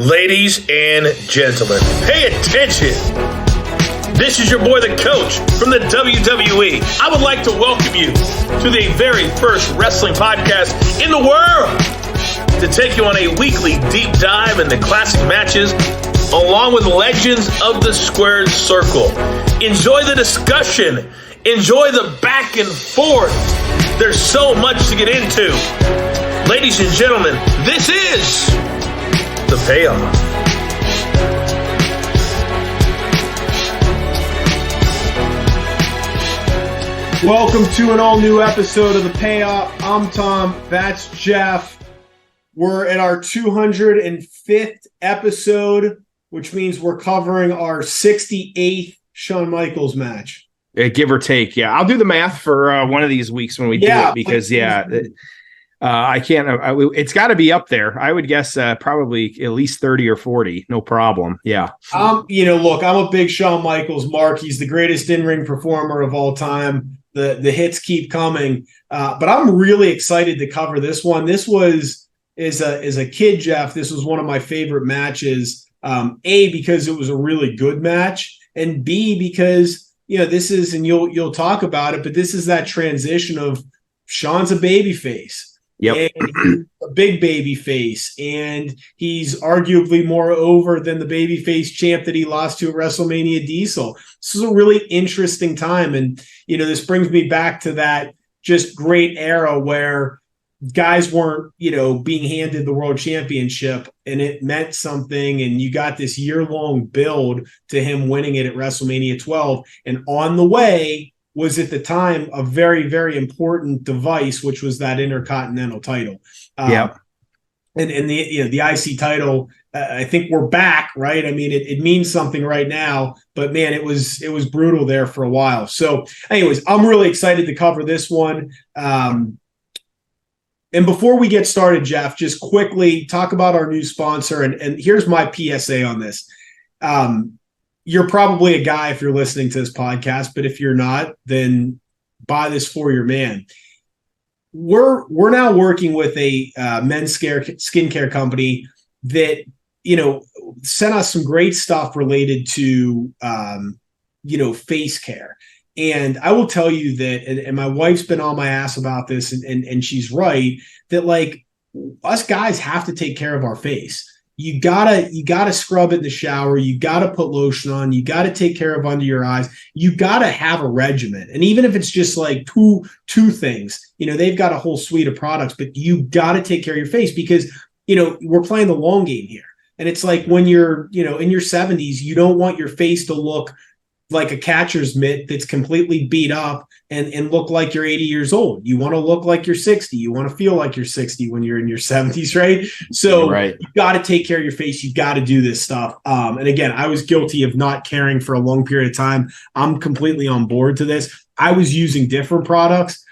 Ladies and gentlemen, pay attention. This is your boy, the coach from the WWE. I would like to welcome you to the very first wrestling podcast in the world to take you on a weekly deep dive into classic matches along with legends of the squared circle. Enjoy the discussion. Enjoy the back and forth. There's so much to get into. Ladies and gentlemen, this is The Payoff. Welcome to an all-new episode of The Payoff. I'm Tom. That's Jeff. We're at our 205th episode, which means we're covering our 68th Shawn Michaels match. Give or take, yeah. I'll do the math for one of these weeks when we do it because, I can't. It's got to be up there. I would guess probably at least 30 or 40. No problem. Yeah. Look, I'm a big Shawn Michaels mark. He's the greatest in-ring performer of all time. The hits keep coming, but I'm really excited to cover this one. This was as a kid, Jeff. This was one of my favorite matches. A, because it was a really good match, and B, because this is, and you'll talk about it, but this is that transition of Shawn's a babyface. Yep. And he's a big baby face, and he's arguably more over than the babyface champ that he lost to at WrestleMania Diesel. This is a really interesting time, and this brings me back to that just great era where guys weren't being handed the world championship, and it meant something, and you got this year-long build to him winning it at WrestleMania 12, and on the way was at the time a very, very important device, which was that Intercontinental title. And the IC title, I think we're back, right? I mean, it means something right now, but man, it was brutal there for a while. So anyways, I'm really excited to cover this one. And before we get started, Jeff, just quickly talk about our new sponsor. And here's my PSA on this. You're probably a guy if you're listening to this podcast, but if you're not, then buy this for your man. We're now working with a men's skincare company that sent us some great stuff related to face care. And I will tell you that, and my wife's been on my ass about this, and she's right, that like us guys have to take care of our face. You gotta scrub it in the shower. You gotta put lotion on. You gotta take care of under your eyes. You gotta have a regimen. And even if it's just like two things, they've got a whole suite of products, but you gotta take care of your face because, we're playing the long game here. And it's like when you're, in your 70s, you don't want your face to look like a catcher's mitt that's completely beat up and look like you're 80 years old. You want to look like you're 60. You want to feel like you're 60 when you're in your 70s, right? So You got to take care of your face. You got to do this stuff. And again, I was guilty of not caring for a long period of time. I'm completely on board to this. I was using different products.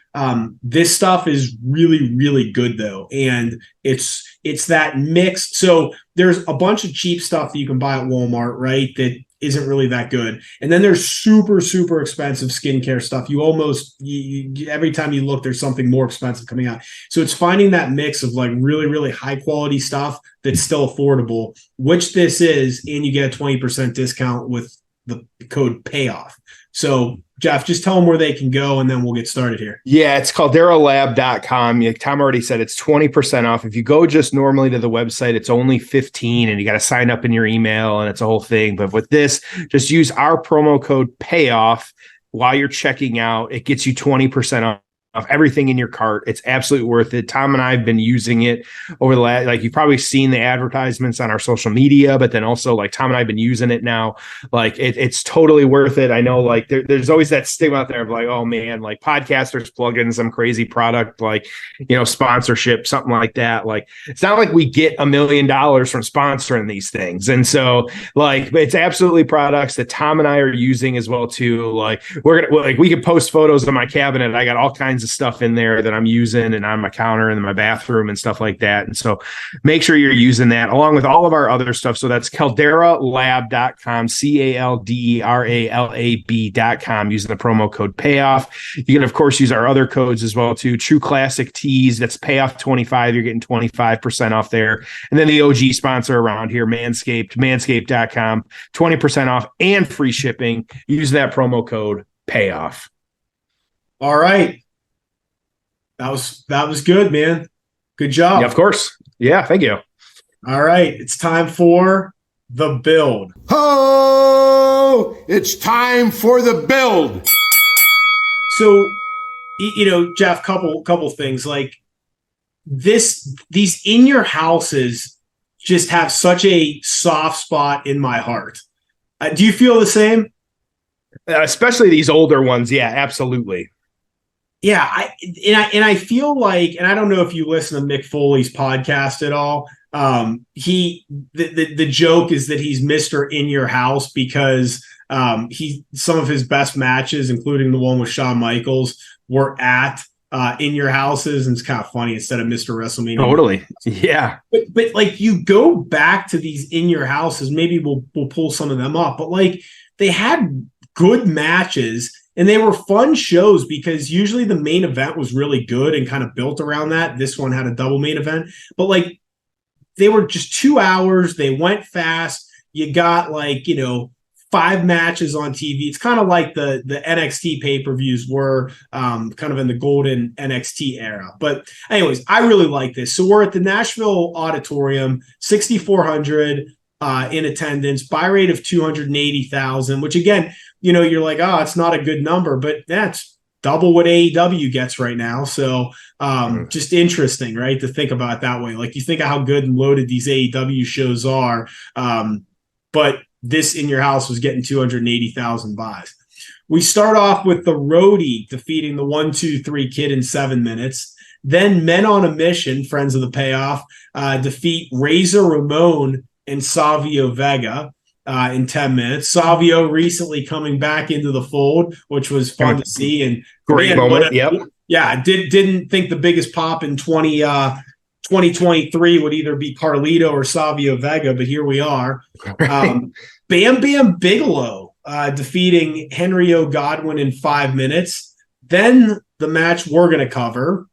This stuff is really, really good though. And it's that mix. So there's a bunch of cheap stuff that you can buy at Walmart, right? That isn't really that good. And then there's super, super expensive skincare stuff. You every time you look, there's something more expensive coming out. So it's finding that mix of like really, really high quality stuff that's still affordable, which this is, and you get a 20% discount with the code PAYOFF. So Jeff, just tell them where they can go, and then we'll get started here. Yeah, it's called darolab.com. Tom already said it's 20% off. If you go just normally to the website, it's only $15, and you got to sign up in your email, and it's a whole thing. But with this, just use our promo code PAYOFF while you're checking out. It gets you 20% off everything in your cart. It's absolutely worth it. Tom and I have been using it over the last, like, you've probably seen the advertisements on our social media, but then also like Tom and I have been using it now. Like it's totally worth it. I know like there's always that stigma out there of like, oh man, like podcasters plug in some crazy product, like, sponsorship, something like that. Like, it's not like we get $1 million from sponsoring these things. And so like, it's absolutely products that Tom and I are using as well too. Like we can post photos of my cabinet. I got all kinds kinds of stuff in there that I'm using and on my counter and in my bathroom and stuff like that. And so make sure you're using that along with all of our other stuff. So that's calderalab.com, CALDERALAB.com, using the promo code payoff. You can, of course, use our other codes as well, too. True Classic Tees, that's payoff 25. You're getting 25% off there. And then the OG sponsor around here, Manscaped, manscaped.com, 20% off and free shipping. Use that promo code payoff. All right. That was good, man. Good job. Yeah, of course. Yeah, thank you. All right. It's time for the build. Oh, it's time for the build. So, Jeff, couple things like these in your houses just have such a soft spot in my heart. Do you feel the same? Especially these older ones. Yeah, absolutely. Yeah, I feel like, and I don't know if you listen to Mick Foley's podcast at all. The joke is that he's Mr. In Your House because some of his best matches, including the one with Shawn Michaels, were at in your houses, and it's kind of funny instead of Mr. WrestleMania. Totally, yeah. But like you go back to these in your houses, maybe we'll pull some of them up, but like they had good matches. And they were fun shows because usually the main event was really good and kind of built around that. This one had a double main event, but like they were just 2 hours. They went fast. You got 5 matches on TV. It's kind of like the NXT pay-per-views were kind of in the golden NXT era. But anyways, I really like this. So we're at the Nashville Auditorium, 6,400 in attendance, buy rate of 280,000, which again, you're like, oh, it's not a good number, but that's double what AEW gets right now. So just interesting, right, to think about it that way. Like you think of how good and loaded these AEW shows are, but this in your house was getting 280,000 buys. We start off with the Roadie defeating the 1-2-3 Kid in 7 minutes. Then Men on a Mission, friends of the payoff, defeat Razor Ramon and Savio Vega in 10 minutes. Savio recently coming back into the fold, which was fun to see. And great moment. Yep. Yeah, didn't think the biggest pop in 2023 would either be Carlito or Savio Vega, but here we are. Bam Bam Bigelow defeating Henry O. Godwin in 5 minutes. Then the match we're going to cover.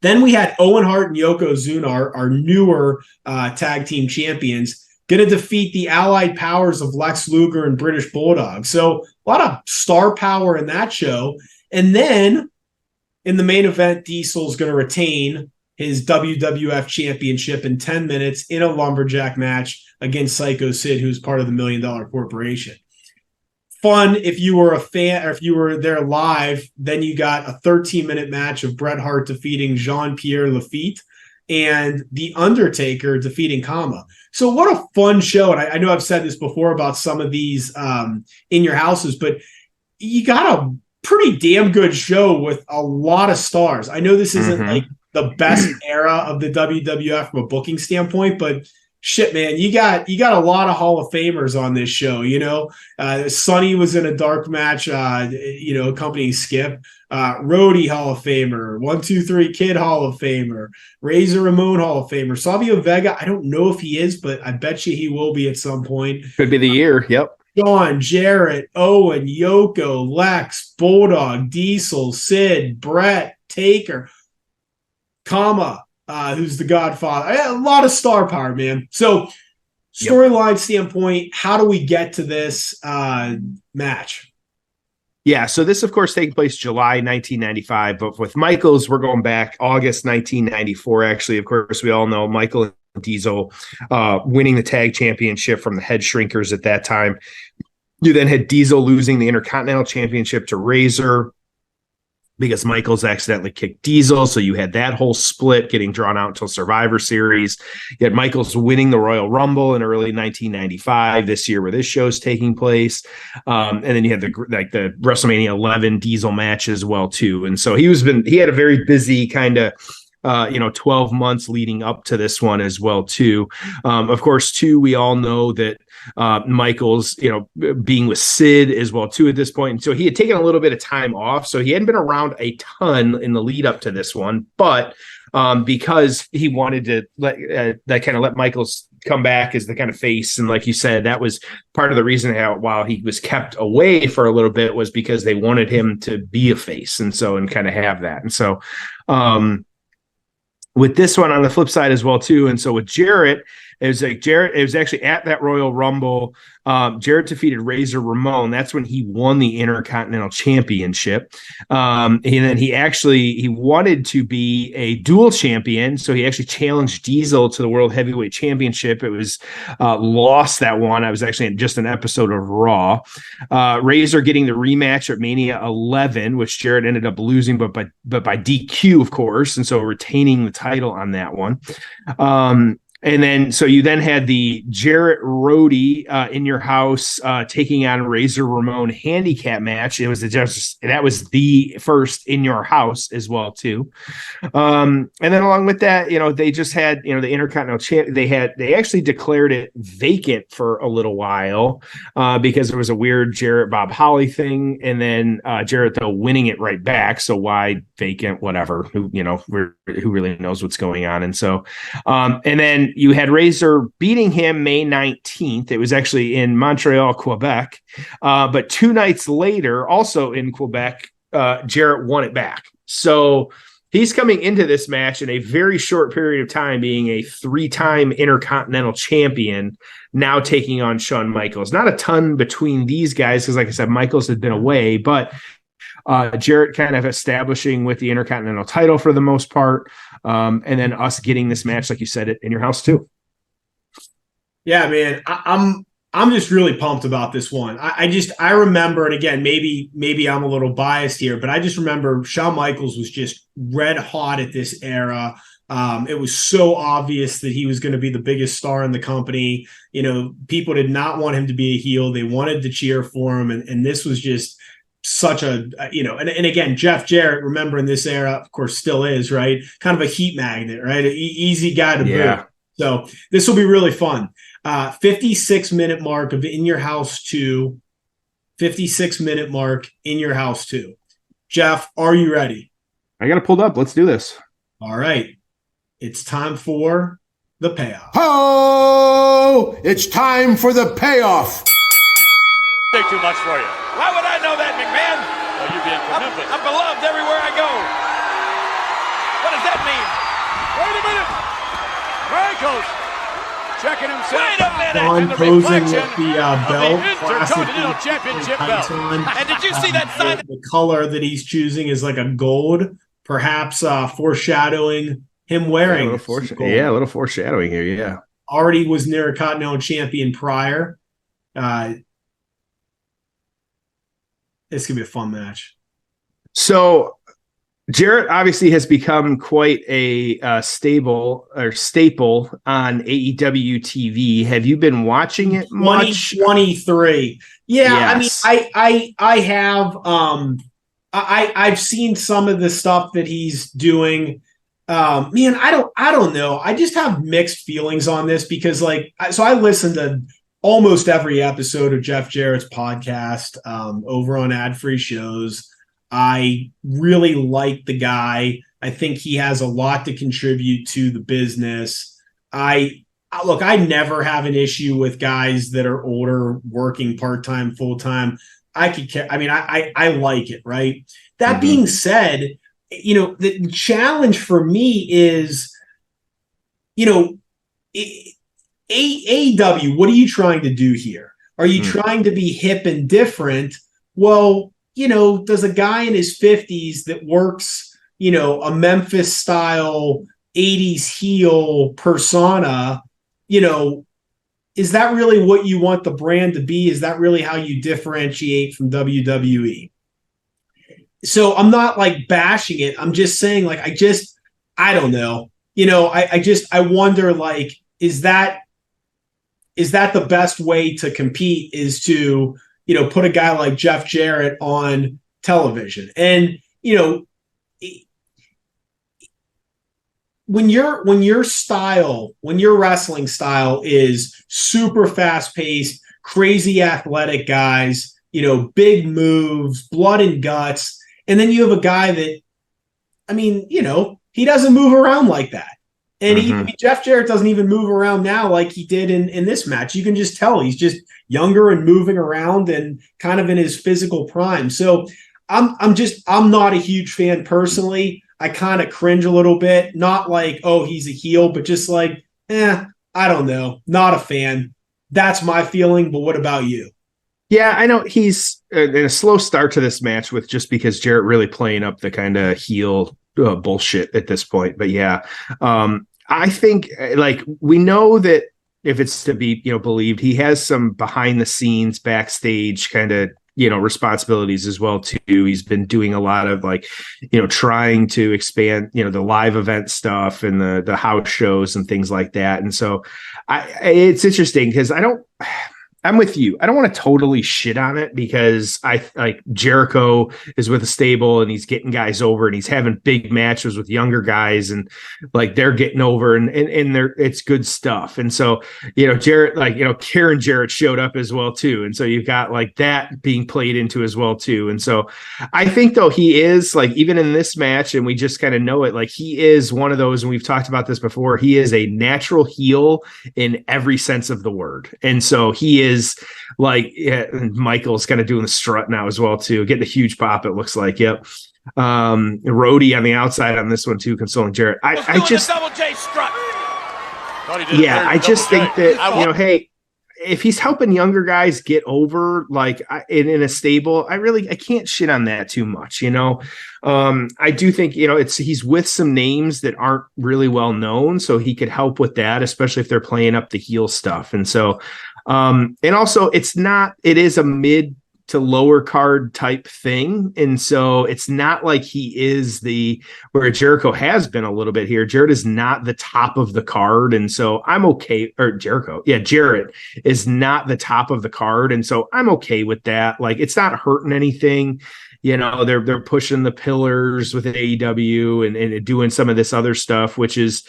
Then we had Owen Hart and Yokozuna, our newer tag team champions, going to defeat the allied powers of Lex Luger and British Bulldog. So a lot of star power in that show. And then in the main event, Diesel's going to retain his WWF championship in 10 minutes in a lumberjack match against Psycho Sid, who's part of the $1 Million Corporation. Fun if you were a fan, or if you were there live. Then you got a 13-minute match of Bret Hart defeating Jean-Pierre Lafitte and The Undertaker defeating Kama. So what a fun show. And I know I've said this before about some of these in your houses, but you got a pretty damn good show with a lot of stars. I know this isn't like the best era of the WWF from a booking standpoint, but shit, man, you got a lot of Hall of Famers on this show. Sonny was in a dark match, accompanying Skip. Roadie Hall of Famer, 1-2-3 Kid Hall of Famer, Razor Ramon Hall of Famer, Savio Vega. I don't know if he is, but I bet you he will be at some point. Could be the year. Yep. Shawn, Jarrett, Owen, Yoko, Lex, Bulldog, Diesel, Sid, Brett, Taker, Kama, who's the Godfather. A lot of star power, man. So storyline standpoint, how do we get to this match? Yeah, so this, of course, taking place July 1995, but with Michaels, we're going back August 1994, actually. Of course, we all know Michael and Diesel winning the tag championship from the Head Shrinkers at that time. You then had Diesel losing the Intercontinental Championship to Razor because Michaels accidentally kicked Diesel, so you had that whole split getting drawn out until Survivor Series. You had Michaels winning the Royal Rumble in early 1995, this year where this show's taking place, and then you had the WrestleMania 11 Diesel match as well too. And so he had a very busy kind of 12 months leading up to this one as well too. Of course, too, we all know that Michaels, being with Sid as well too at this point. And so he had taken a little bit of time off. So he hadn't been around a ton in the lead up to this one, but because he wanted to let Michaels come back as the kind of face. And like you said, that was part of the reason while he was kept away for a little bit was because they wanted him to be a face. And kind of have that. And so, with this one on the flip side as well too. And so with Jarrett, it was actually at that Royal Rumble. Jarrett defeated Razor Ramon. That's when he won the Intercontinental Championship. And then he wanted to be a dual champion. So he actually challenged Diesel to the World Heavyweight Championship. It was lost that one. I was actually in just an episode of Raw. Razor getting the rematch at Mania 11, which Jarrett ended up losing, but by DQ, of course. And so retaining the title on that one. And then, so you then had the Jarrett Rhodey in your house taking on Razor Ramon handicap match. That was the first in your house as well too. And then along with that, they just had the Intercontinental Champ. They actually declared it vacant for a little while because there was a weird Jarrett Bob Holly thing, and then Jarrett though winning it right back. So why vacant? Whatever. Who really knows what's going on? And so, and then you had Razor beating him May 19th. It was actually in Montreal, Quebec. But 2 nights later, also in Quebec, Jarrett won it back. So he's coming into this match in a very short period of time, being a 3-time Intercontinental Champion, now taking on Shawn Michaels. Not a ton between these guys, because like I said, Michaels had been away, but Jarrett kind of establishing with the Intercontinental title for the most part. And then us getting this match, like you said, in your house too. Yeah, man, I'm just really pumped about this one. I remember, and again, maybe I'm a little biased here, but I just remember Shawn Michaels was just red hot at this era. It was so obvious that he was going to be the biggest star in the company. People did not want him to be a heel. They wanted to cheer for him. And this was just such and again, Jeff Jarrett, remember in this era, of course, still is, right? Kind of a heat magnet, right? Easy guy to boot. So this will be really fun. 56-minute mark of In Your House 2. 56-minute mark in Your House 2. Jeff, are you ready? I got it pulled up. Let's do this. All right. It's time for the payoff. Oh, it's time for the payoff. Take too much for you. Why would I know that, McMahon? Well, you're being pernicious. I'm beloved everywhere I go. What does that mean? Wait a minute. Michaels checking himself. Wait a minute. Shawn posing with the belt. Intercontinental Championship belt. And did you see that sign? The color that he's choosing is like a gold, perhaps foreshadowing him wearing. A little foreshadowing here. Yeah. Already was Intercontinental Champion prior. It's going to be a fun match. So Jarrett obviously has become quite a staple on AEW TV. Have you been watching it much? 2023. Yeah, yes. I mean, I have. I've seen some of the stuff that he's doing. Man, I don't know. I just have mixed feelings on this because, I listened to almost every episode of Jeff Jarrett's podcast over on Ad Free Shows. I really like the guy. I think he has a lot to contribute to the business. I never have an issue with guys that are older, working part-time, full-time. I like it, right? That being said, the challenge for me is, AEW, what are you trying to do here? Are you trying to be hip and different? Well, does a guy in his 50s that works, a Memphis style 80s heel persona, is that really what you want the brand to be? Is that really how you differentiate from WWE? So I'm not bashing it. I'm just saying I don't know. I wonder is that the best way to compete is to, put a guy like Jeff Jarrett on television? And, when your wrestling style is super fast paced, crazy athletic guys, big moves, blood and guts, and then you have a guy that, he doesn't move around like that. And Jeff Jarrett doesn't even move around now like he did in this match. You can just tell he's just younger and moving around and kind of in his physical prime. So I'm not a huge fan personally. I kind of cringe a little bit, not like, oh, he's a heel, but just like, I don't know, not a fan. That's my feeling. But what about you? Yeah, I know he's in a slow start to this match with just because Jarrett really playing up the kind of heel bullshit at this point. But yeah, I think like we know that if it's to be, believed, he has some behind the scenes backstage kind of, responsibilities as well too. He's been doing a lot of like, trying to expand, the live event stuff and the house shows and things like that. And so it's interesting because I'm with you. I don't want to totally shit on it because I like Jericho is with a stable and he's getting guys over and he's having big matches with younger guys and like they're getting over and it's good stuff. And so, Jarrett, like, Karen Jarrett showed up as well too. And so you've got like that being played into as well too. And so I think though he is like, even in this match, and we just kind of know it, like he is one of those, and we've talked about this before, he is a natural heel in every sense of the word. And so he is like, Michael's kind of doing the strut now as well too, getting a huge pop. It looks like, yep. Rhodey on the outside on this one too, consoling Jarrett. I just double J strut. I just think that hey, if he's helping younger guys get over, like in a stable, I can't shit on that too much. I do think he's with some names that aren't really well known, so he could help with that, especially if they're playing up the heel stuff. And so. And also it is a mid to lower card type thing. And so it's not like he is where Jericho has been a little bit here. Jarrett is not the top of the card. And so I'm okay. Or Jarrett is not the top of the card. And so I'm okay with that. Like, it's not hurting anything. They're pushing the pillars with AEW and doing some of this other stuff, which is,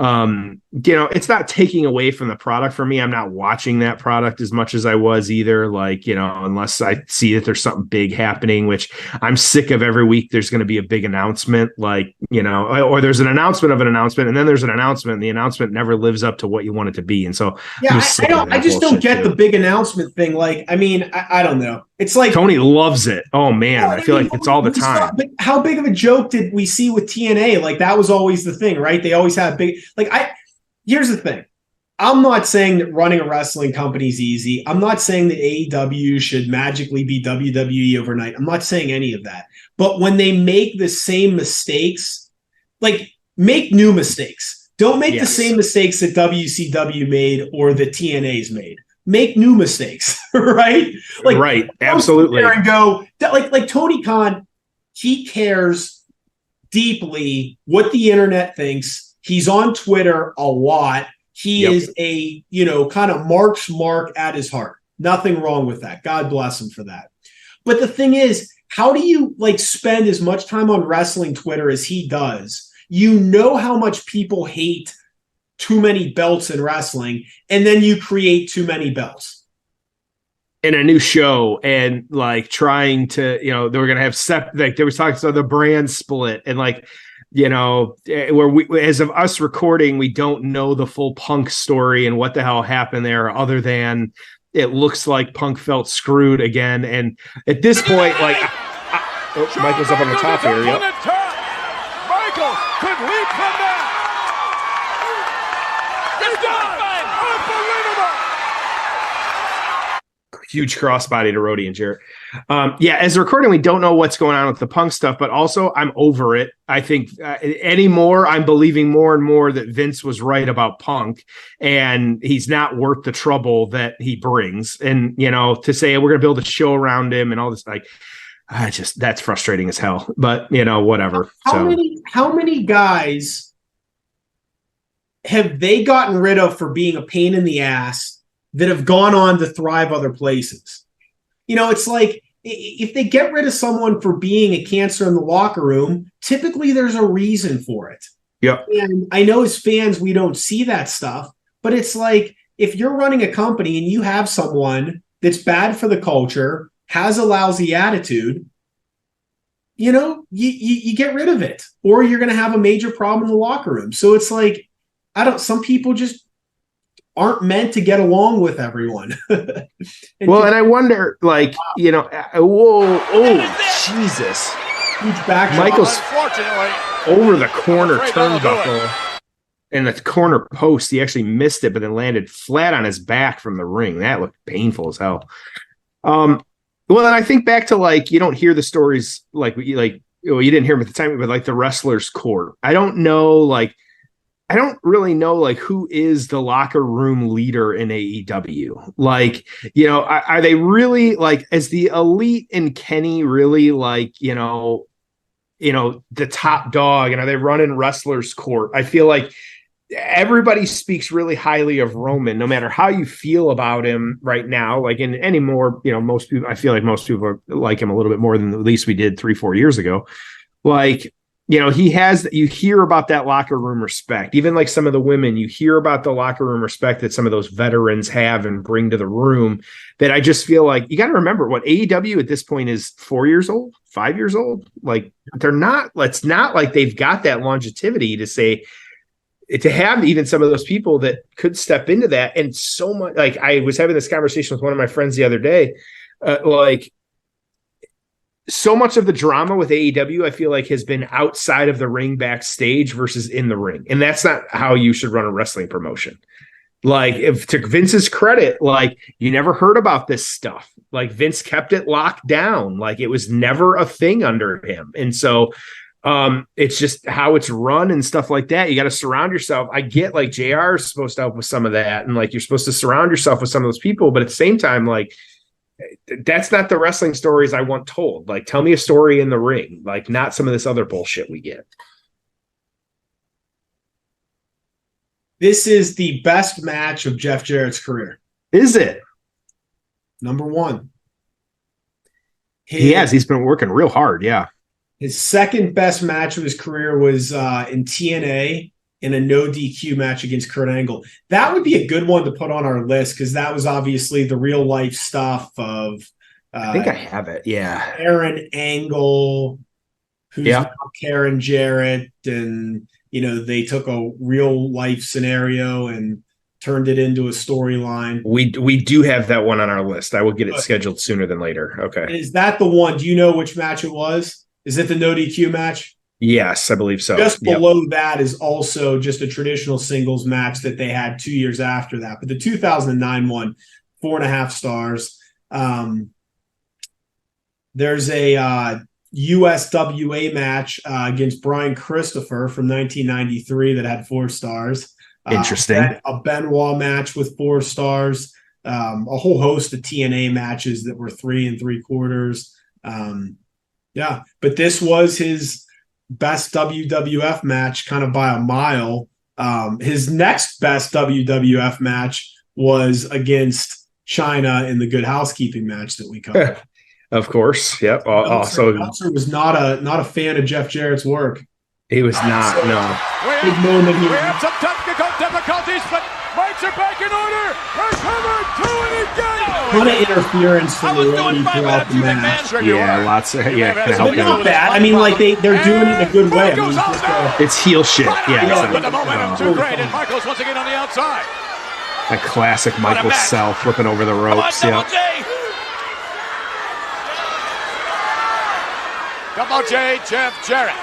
it's not taking away from the product for me. I'm not watching that product as much as I was either, like, unless I see that there's something big happening, which I'm sick of. Every week there's going to be a big announcement, like, or there's an announcement of an announcement, and then there's an announcement, and the announcement never lives up to what you want it to be. And so I just don't get the big announcement thing. Like, I don't know. It's like Tony loves it. Oh man, I feel like it's all the time. But how big of a joke did we see with TNA? Like, that was always the thing, right? They always had big. Here's the thing. I'm not saying that running a wrestling company is easy. I'm not saying that AEW should magically be WWE overnight. I'm not saying any of that. But when they make the same mistakes, like, make new mistakes. Don't make the same mistakes that WCW made or that TNA's made. Make new mistakes, right? Like, right, absolutely. And go like Tony Khan. He cares deeply what the internet thinks. He's on Twitter a lot. He is a kind of Mark's Mark at his heart. Nothing wrong with that. God bless him for that. But the thing is, how do you spend as much time on wrestling Twitter as he does? How much people hate too many belts in wrestling, and then you create too many belts in a new show, and like trying to, they were going to have they were talking about the brand split, and where we, as of us recording, we don't know the full Punk story and what the hell happened there, other than it looks like Punk felt screwed again. And at this point, Michael's up on the top here. Yep. Michael could leap from that. Huge crossbody to Rhodey and Jarrett. As a recording, we don't know what's going on with the Punk stuff, but also I'm over it. I think anymore, I'm believing more and more that Vince was right about Punk, and he's not worth the trouble that he brings. And, to say we're going to build a show around him and all this, that's frustrating as hell, but whatever. How many guys have they gotten rid of for being a pain in the ass that have gone on to thrive other places? It's like, if they get rid of someone for being a cancer in the locker room, typically there's a reason for it. Yep. And I know as fans, we don't see that stuff, but it's like if you're running a company and you have someone that's bad for the culture, has a lousy attitude, you get rid of it, or you're going to have a major problem in the locker room. So it's like, some people just aren't meant to get along with everyone. And I wonder, like, Jesus. Huge back. Michael's over the corner turnbuckle and the corner post. He actually missed it, but then landed flat on his back from the ring. That looked painful as hell. Well, and I think back to, like, you don't hear the stories you didn't hear them at the time, but like the wrestlers' court. I don't really know, like, who is the locker room leader in AEW. Like, are they really, like, as the Elite and Kenny really, like, the top dog, and are they running wrestlers' court? I feel like everybody speaks really highly of Roman, no matter how you feel about him right now. Like, in anymore, most people, I feel like most people like him a little bit more than at least we did 3-4 years ago. Like, you hear about that locker room respect. Even like some of the women, you hear about the locker room respect that some of those veterans have and bring to the room, that I just feel like you got to remember what AEW at this point is 4 years old, 5 years old. Like, it's not like they've got that longevity to have even some of those people that could step into that. And so much, like, I was having this conversation with one of my friends the other day, so much of the drama with AEW, I feel like, has been outside of the ring backstage versus in the ring. And that's not how you should run a wrestling promotion. Like, if to Vince's credit, like, you never heard about this stuff. Like, Vince kept it locked down. Like, it was never a thing under him. And so it's just how it's run and stuff like that. You got to surround yourself. I get, like, JR is supposed to help with some of that. And, like, you're supposed to surround yourself with some of those people. But at the same time, like, that's not the wrestling stories I want told. Like, tell me a story in the ring, like, not some of this other bullshit we get. This is the best match of Jeff Jarrett's career. Is it? Number one. He's been working real hard. Yeah. His second best match of his career was in TNA in a no DQ match against Kurt Angle. That would be a good one to put on our list, because that was obviously the real life stuff of I think I have it. Yeah. Aaron Angle, who's now Karen Jarrett, and they took a real life scenario and turned it into a storyline. We do have that one on our list. I will get it scheduled sooner than later. Okay. And is that the one? Do you know which match it was? Is it the no DQ match? Yes, I believe so. Just below that is also just a traditional singles match that they had 2 years after that. But the 2009 one, 4.5 stars. There's a USWA match against Brian Christopher from 1993 that had 4 stars. Interesting. A Benoit match with 4 stars. A whole host of TNA matches that were 3 3/4. But this was his best WWF match, kind of by a mile. His next best WWF match was against China in the Good Housekeeping match that we covered. Of course. Yep. Meltzer was not a fan of Jeff Jarrett's work. He was not. No. We have some technical difficulties, but mics are back in order. We're coming to it again. A lot of interference from the roadie throughout the match. Yeah, lots of But not bad. I mean, like they're doing it in a good way. I mean, it's heel shit. Yeah. But the momentum too great, and Michaels once again on the outside. A classic Michaels cell flipping over the ropes. Double J, Jeff Jarrett.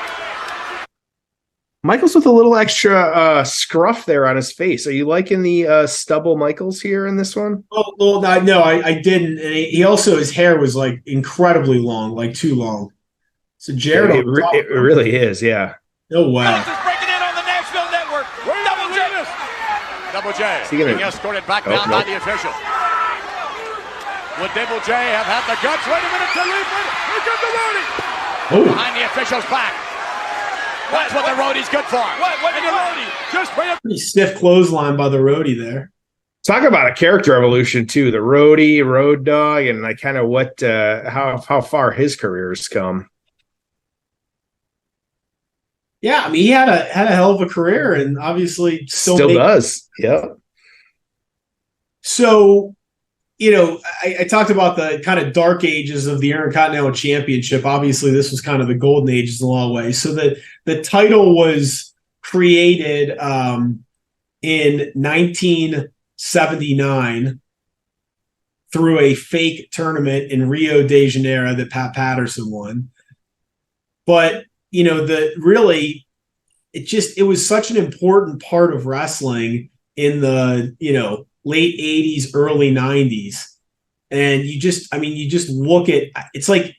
Michaels with a little extra scruff there on his face. Are you liking the stubble Michaels here in this one? Oh, well, no, I didn't. And he also, his hair was like incredibly long, like too long. So Jarrett, it really is, yeah. No way. Breaking in on the Nashville Network. Double J being escorted back down by the official. Would Double J have had the guts? Wait a minute to leap in. Here comes the roadie. Behind the official's back. That's what the roadie's good for. What the roadie? Just wait a pretty stiff clothesline by the roadie there. Talk about a character evolution too. The roadie, road dog, and like kind of what how far his career has come. Yeah, I mean, he had a hell of a career, and obviously still does. Yeah. So, I talked about the kind of dark ages of the Intercontinental Championship. Obviously, this was kind of the golden ages in a lot of ways. So the title was created in 1979 through a fake tournament in Rio de Janeiro that Pat Patterson won. But it was such an important part of wrestling in the, late 80s, early 90s. And you just look at, it's like,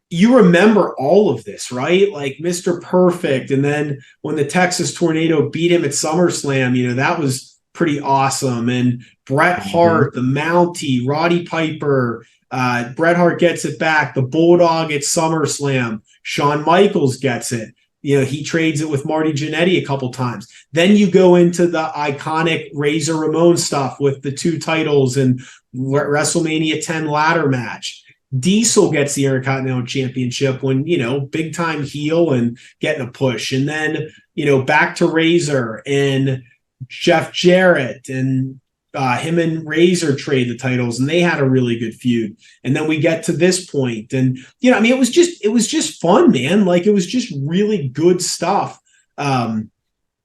you remember all of this, right? Like Mr. Perfect. And then when the Texas Tornado beat him at SummerSlam, that was pretty awesome. And Bret Hart, the Mountie, Roddy Piper, Bret Hart gets it back. The Bulldog at SummerSlam. Shawn Michaels gets it. He trades it with Marty Jannetty a couple times. Then you go into the iconic Razor Ramon stuff with the 2 titles and WrestleMania 10 ladder match. Diesel gets the Intercontinental Championship when, big time heel and getting a push. And then, back to Razor and Jeff Jarrett and him and Razor trade the titles, and they had a really good feud. And then we get to this point, and it was just fun, man. Like, it was just really good stuff. Then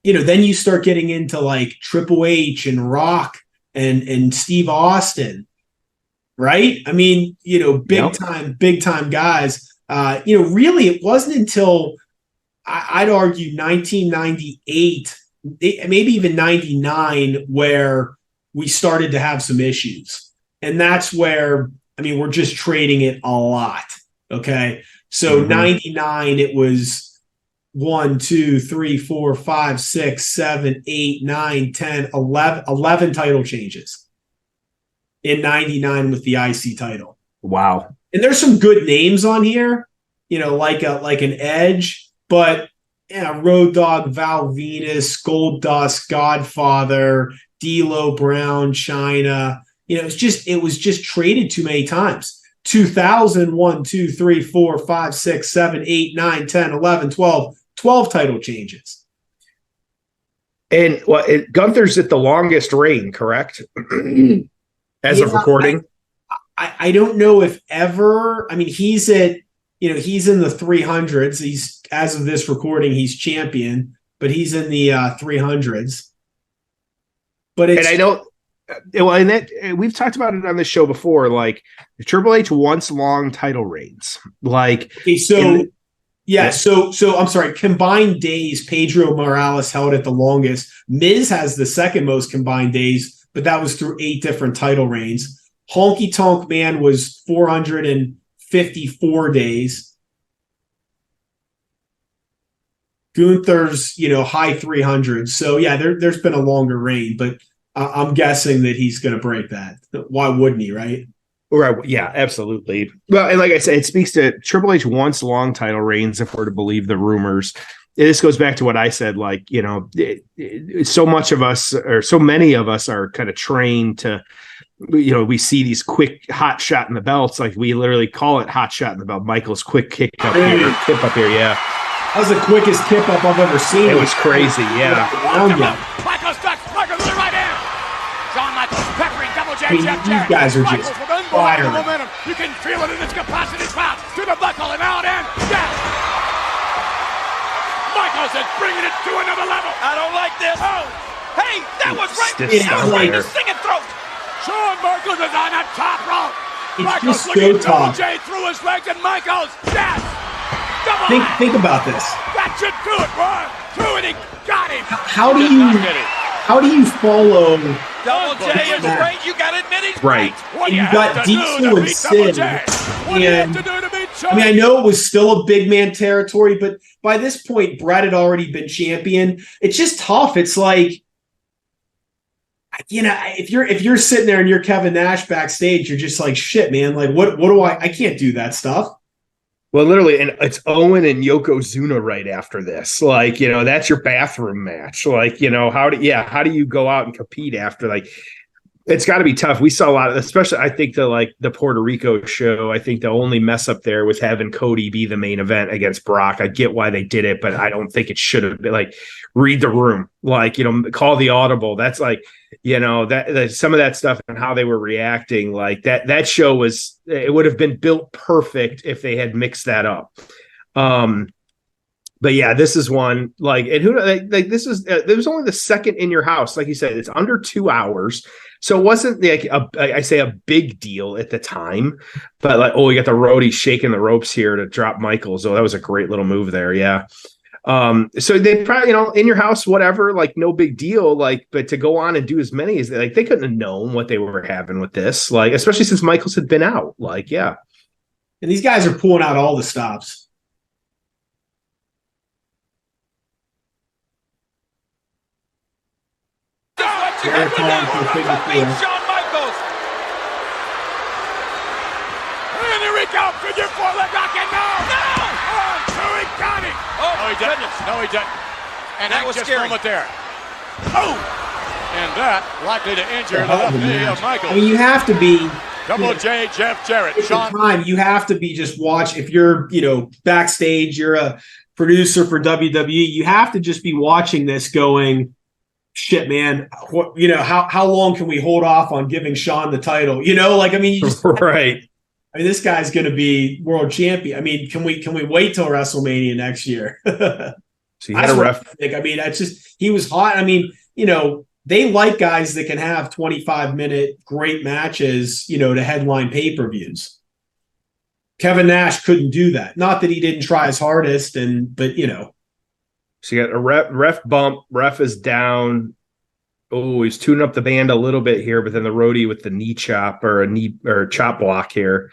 you start getting into like Triple H and Rock and Steve Austin, right? I mean, big time guys. Really, it wasn't until I'd argue 1998, maybe even 99, where we started to have some issues. And that's where, we're just trading it a lot. Okay. So 99, it was 1, 2, 3, 4, 5, 6, 7, 8, 9, 10, 11 title changes in 99 with the IC title. Wow. And there's some good names on here, like an Edge, but Road Dogg, Val Venus, Goldust, Godfather, D'Lo Brown, China. It was just traded too many times. 2000, 1, 2, 3, 4, 5, 6, 7, 8, 9, 10, 11, 12 title changes. And Gunther's at the longest reign, correct? As of recording. I don't know if ever, he's at, he's in the 300s. He's, as of this recording, he's champion, but he's in the 300s. But it's, and I know, we've talked about it on the show before. Like, Triple H wants long title reigns. Like, okay, so I'm sorry. Combined days, Pedro Morales held it the longest. Miz has the second most combined days, but that was through 8 different title reigns. Honky Tonk Man was 454 days. Gunther's, high 300s. So yeah, there's been a longer reign, but I'm guessing that he's going to break that. Why wouldn't he, right? Right. Yeah, absolutely. Well, and like I said, it speaks to Triple H wants long title reigns, if we're to believe the rumors. This goes back to what I said, like, so much of us, or so many of us, are kind of trained to, we see these quick hot shot in the belts. Like, we literally call it hot shot in the belt. Michael's quick kick up here, tip up here. Yeah. That was the quickest tip up I've ever seen. It was crazy, yeah. Michaels ducks, Michaels with the right hand. Shawn Michaels peppering Double J. Jeff These guys are just firing. Momentum. You can feel it in its capacity spout to the buckle and out and down. Michaels is bringing it to another level. I don't like this. Oh, hey, that was right. That was right in the singing throat. Shawn Michaels is on the top rope. It's Michaels just looking so tough. Double J through his legs, and Michaels, yes. Think about this. That should do it. 1, 2, and he got him. How do you follow? Double J is great. You got to admit he's right. And you got Diesel and Sid. And I know it was still a big man territory, but by this point, Brett had already been champion. It's just tough. It's like, if you're sitting there and you're Kevin Nash backstage, you're just like, shit, man. Like, what do I can't do that stuff. Well, literally, and it's Owen and Yokozuna right after this. Like, that's your bathroom match. Like, how do you go out and compete after? Like, It's got to be tough. We saw a lot of, especially I think the Puerto Rico show. I think the only mess up there was having Cody be the main event against Brock. I get why they did it, but I don't think it should have been like read the room, call the audible. That's that some of that stuff and how they were reacting like that. That show it would have been built perfect if they had mixed that up. But yeah, this is one this is there was only the second In Your House, like you said, it's under 2 hours. So it wasn't a big deal at the time, but we got the roadie shaking the ropes here to drop Michaels. Oh, that was a great little move there. Yeah. So they probably, In Your House, whatever, no big deal. But to go on and do as many as they couldn't have known what they were having with this, especially since Michaels had been out. Yeah. And these guys are pulling out all the stops. Jarrett calling for figure 4. Shawn Michaels. And here we go. Figure 4. Leg lock and no. Oh, he got it. Oh, no, he didn't. No, he didn't. And that was scary. Moment there. Oh, and that likely to injure the left knee of Michaels. I mean, you have to be. Double J, Jeff Jarrett. Shawn. Time you have to be just watch. If you're, backstage, you're a producer for WWE. You have to just be watching this, going, shit, man. How long can we hold off on giving Shawn the title? You just right. I mean, this guy's going to be world champion. I mean, can we wait till WrestleMania next year? So you had a ref. That's just he was hot. I mean, they like guys that can have 25-minute great matches, to headline pay-per-views. Kevin Nash couldn't do that. Not that he didn't try his hardest, but. So you got a ref bump. Ref is down. Oh, he's tuning up the band a little bit here, but then the roadie with the knee chop or chop block here.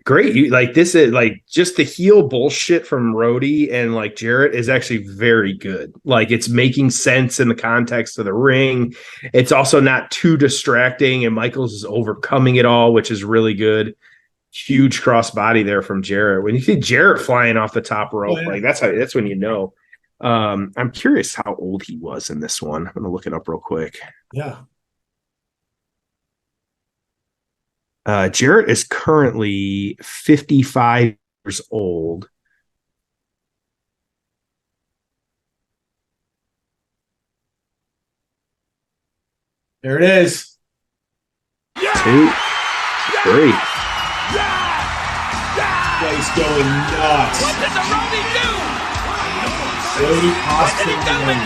Great. This is just the heel bullshit from Roadie and Jarrett is actually very good. It's making sense in the context of the ring. It's also not too distracting, and Michaels is overcoming it all, which is really good. Huge crossbody there from Jarrett. When you see Jarrett flying off the top rope, that's when you know. I'm curious how old he was in this one. I'm gonna look it up real quick. Yeah. Jarrett is currently 55 years old. There it is. 2, 3. Place going nuts. What did the Roadie do? Roadie cost him the win.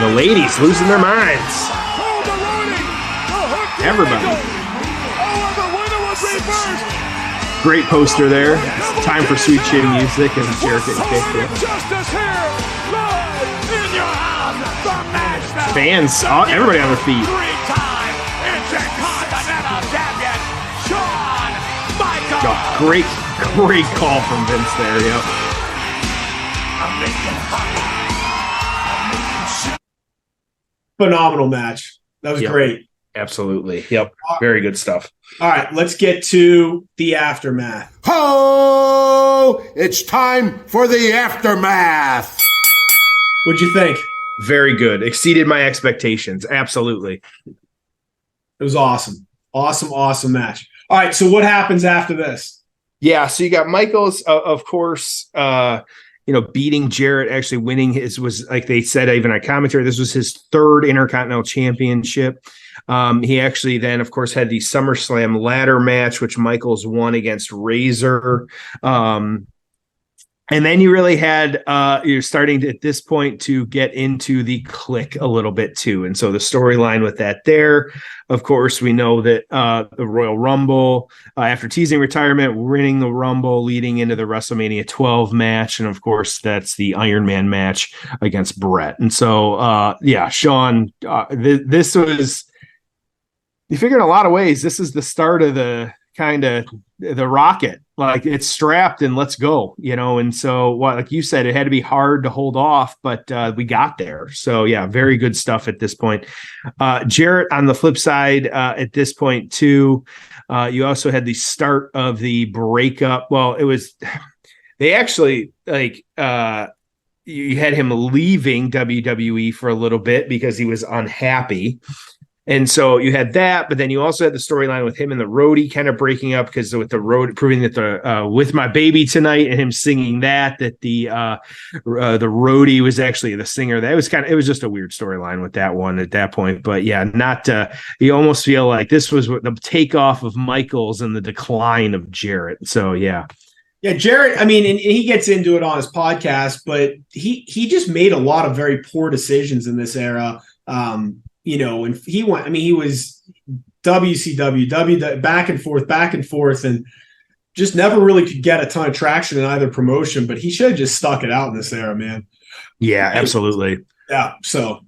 The ladies losing their minds. Everybody. Great poster there. It's time for Sweet Chin music and Jarrett getting kicked. Fans, everybody on their feet. Oh, great call from Vince there. Yep. Phenomenal match. That was great. Absolutely. Yep. Very good stuff. All right, let's get to the aftermath. Ho! It's time for the aftermath. What'd you think? Very good. Exceeded my expectations. Absolutely. It was awesome. Awesome match. All right, so what happens after this? Yeah, so you got Michaels, of course, beating Jarrett, actually winning was like they said, even on commentary, this was his third Intercontinental Championship. He actually then, of course, had the SummerSlam ladder match, which Michaels won against Razor. And then you really had, you're starting to, at this point, to get into the click a little bit too. And so the storyline with that there, of course, we know that the Royal Rumble, after teasing retirement, winning the Rumble, leading into the WrestleMania 12 match. And of course, that's the Iron Man match against Brett. And so, Shawn, this was, you figure in a lot of ways, this is the start of the kind of the rocket, like it's strapped and let's go, and so like you said, it had to be hard to hold off, but we got there. So yeah, very good stuff at this point. Jarrett on the flip side, at this point too, you also had the start of the breakup. Well, it was they actually you had him leaving WWE for a little bit because he was unhappy. And so you had that, but then you also had the storyline with him and the roadie kind of breaking up because with the road proving that the With My Baby Tonight and him singing that the roadie was actually the singer. That was it was just a weird storyline with that one at that point. But yeah, not you almost feel like this was the takeoff of Michaels and the decline of Jarrett. So yeah. Yeah, Jarrett, I mean, and he gets into it on his podcast, but he just made a lot of very poor decisions in this era. And he was WCW, back and forth, and just never really could get a ton of traction in either promotion, but he should have just stuck it out in this era, man. Yeah, absolutely. Yeah, so.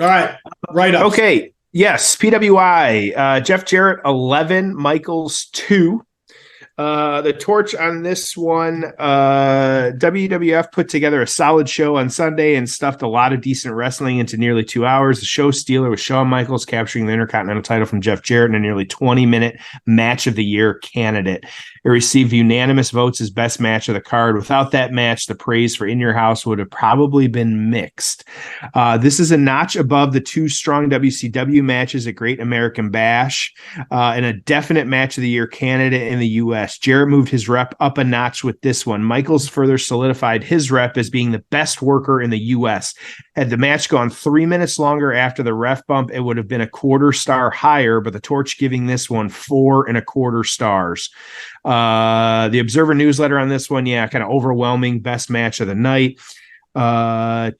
All right, right up. Okay, yes, PWI, Jeff Jarrett, 11, Michaels, 2. The torch on this one, WWF put together a solid show on Sunday and stuffed a lot of decent wrestling into nearly 2 hours. The show stealer was Shawn Michaels capturing the Intercontinental title from Jeff Jarrett in a nearly 20-minute match of the year candidate. It received unanimous votes as best match of the card. Without that match, the praise for In Your House would have probably been mixed. This is a notch above the 2 strong WCW matches at Great American Bash and a definite match of the year candidate in the U.S. Jarrett moved his rep up a notch with this one. Michaels further solidified his rep as being the best worker in the U.S. Had the match gone 3 minutes longer after the ref bump, it would have been a 1/4 star higher, but the torch giving this one 4 1/4 stars. The Observer newsletter on this one, kind of overwhelming best match of the night. Shawn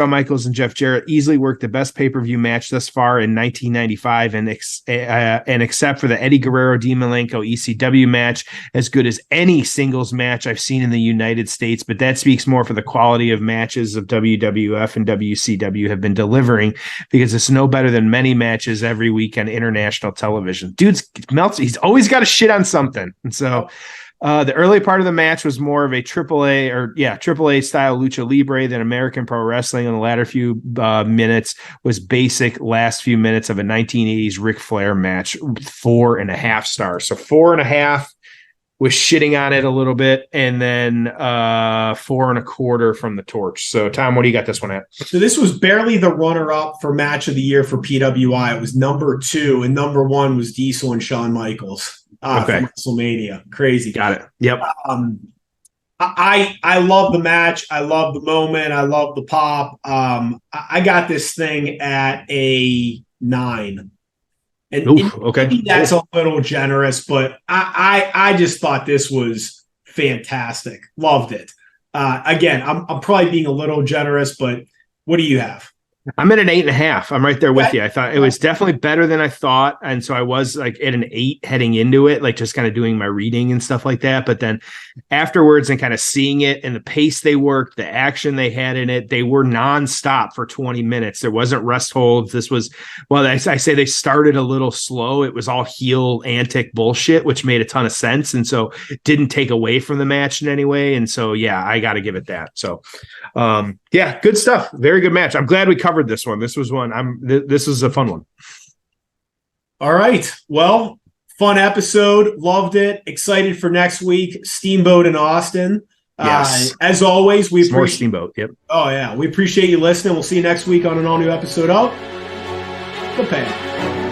Michaels and Jeff Jarrett easily worked the best pay-per-view match thus far in 1995, and except for the Eddie Guerrero Dean Malenko ECW match, as good as any singles match I've seen in the United States. But that speaks more for the quality of matches of WWF and WCW have been delivering, because it's no better than many matches every week on international television. Dude's melts. He's always got to shit on something, and so. The early part of the match was more of a AAA style lucha libre than American pro wrestling, and the latter few minutes was basic last few minutes of a 1980s Ric Flair match, 4 1/2 stars. So 4 1/2 was shitting on it a little bit, and then 4 1/4 from the torch. So Tom, what do you got this one at? So this was barely the runner-up for match of the year for PWI. It was number 2, and number 1 was Diesel and Shawn Michaels. Okay. From WrestleMania. Crazy. Got it. Yep. I love the match. I love the moment. I love the pop. I got this thing at a 9. And okay. Maybe that's a little generous, but I just thought this was fantastic. Loved it. Again, I'm probably being a little generous, but what do you have? I'm at an 8.5. I'm right there with you. I thought it was definitely better than I thought. And so I was like at an 8 heading into it, like just kind of doing my reading and stuff like that. But then afterwards and kind of seeing it and the pace they worked, the action they had in it, they were nonstop for 20 minutes. There wasn't rest holds. This was, well, I say they started a little slow. It was all heel antic bullshit, which made a ton of sense. And so it didn't take away from the match in any way. And so, yeah, I got to give it that. So, good stuff. Very good match. I'm glad we covered this one. This was one. This is a fun one. All right. Well, fun episode. Loved it. Excited for next week. Steamboat in Austin. Yes. As always, we appreciate more Steamboat. Yep. Oh yeah. We appreciate you listening. We'll see you next week on an all new episode of The Pan.